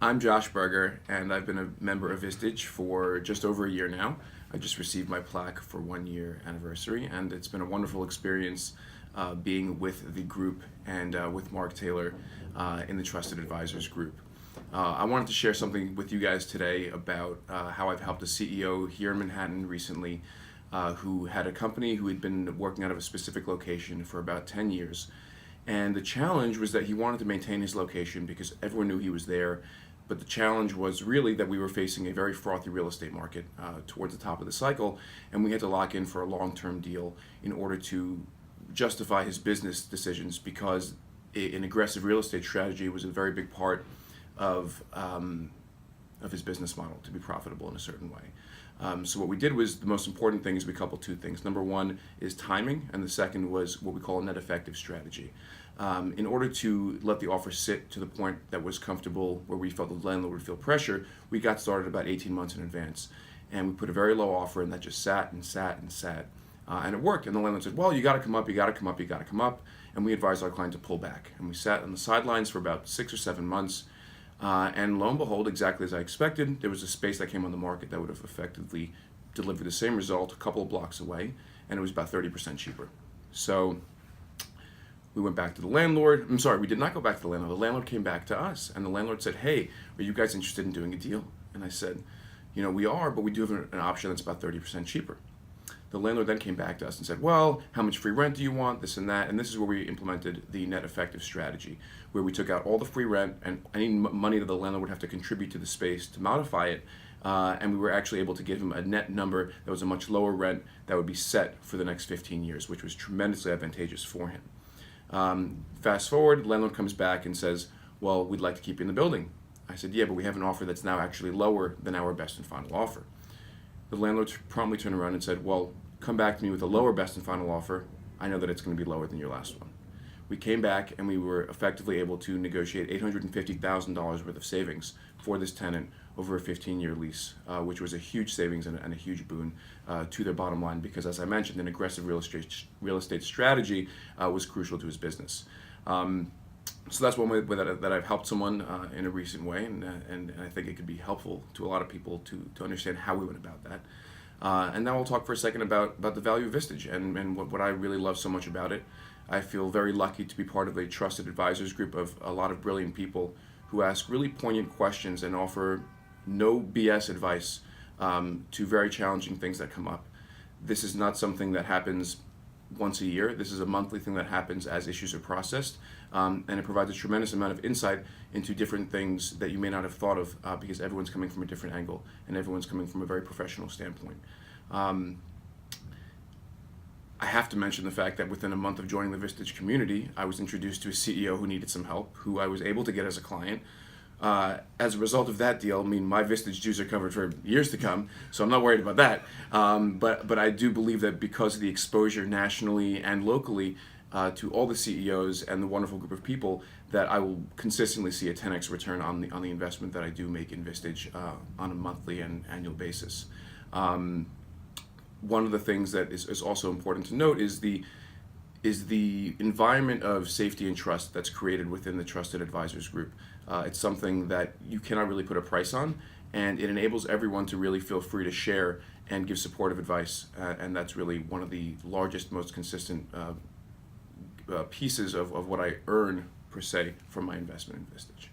I'm Josh Berger, and I've been a member of Vistage for just over a year now. I just received my plaque for 1 year anniversary, and it's been a wonderful experience being with the group and with Mark Taylor in the Trusted Advisors group. I wanted to share something with you guys today about how I've helped a CEO here in Manhattan recently who had a company who had been working out of a specific location for about 10 years. And the challenge was that he wanted to maintain his location because everyone knew he was there. But the challenge was really that we were facing a very frothy real estate market towards the top of the cycle, and we had to lock in for a long-term deal in order to justify his business decisions, because an aggressive real estate strategy was a very big part of his business model to be profitable in a certain way. So what we did was, the most important thing is we coupled two things. Number one is timing, and the second was what we call a net effective strategy. In order to let the offer sit to the point that was comfortable, where we felt the landlord would feel pressure, we got started about 18 months in advance. And we put a very low offer, and that just sat and sat and sat. And it worked. And the landlord said, well, you got to come up, you got to come up, you got to come up. And we advised our client to pull back. And we sat on the sidelines for about 6 or 7 months. And lo and behold, exactly as I expected, there was a space that came on the market that would have effectively delivered the same result a couple of blocks away, and it was about 30% cheaper. So we went back to the landlord. I'm sorry, we did not go back to the landlord. The landlord came back to us, and the landlord said, hey, are you guys interested in doing a deal? And I said, we are, but we do have an option that's about 30% cheaper. The landlord then came back to us and said, well, how much free rent do you want, this and that? And this is where we implemented the net effective strategy, where we took out all the free rent and any money that the landlord would have to contribute to the space to modify it, and we were actually able to give him a net number that was a much lower rent that would be set for the next 15 years, which was tremendously advantageous for him. Fast forward, the landlord comes back and says, well, we'd like to keep you in the building. I said, yeah, but we have an offer that's now actually lower than our best and final offer. The landlord promptly turned around and said, well, come back to me with a lower best and final offer. I know that it's going to be lower than your last one. We came back and we were effectively able to negotiate $850,000 worth of savings for this tenant over a 15-year lease, which was a huge savings and a huge boon to their bottom line, because, as I mentioned, an aggressive real estate strategy was crucial to his business. So that's one way that I've helped someone in a recent way, and I think it could be helpful to a lot of people to understand how we went about that. And now we'll talk for a second about the value of Vistage and what I really love so much about it. I feel very lucky to be part of a trusted advisors group of a lot of brilliant people who ask really poignant questions and offer no BS advice to very challenging things that come up. This is not something that happens once a year. This is a monthly thing that happens as issues are processed, and it provides a tremendous amount of insight into different things that you may not have thought of, because everyone's coming from a different angle and everyone's coming from a very professional standpoint. I have to mention the fact that within a month of joining the Vistage community, I was introduced to a CEO who needed some help, who I was able to get as a client. As a result of that deal, my Vistage dues are covered for years to come, so I'm not worried about that. But I do believe that because of the exposure nationally and locally to all the CEOs and the wonderful group of people, that I will consistently see a 10x return on the investment that I do make in Vistage on a monthly and annual basis. One of the things that is also important to note is the environment of safety and trust that's created within the Trusted Advisors group. It's something that you cannot really put a price on, and it enables everyone to really feel free to share and give supportive advice, and that's really one of the largest, most consistent pieces of what I earn, per se, from my investment in Vistage.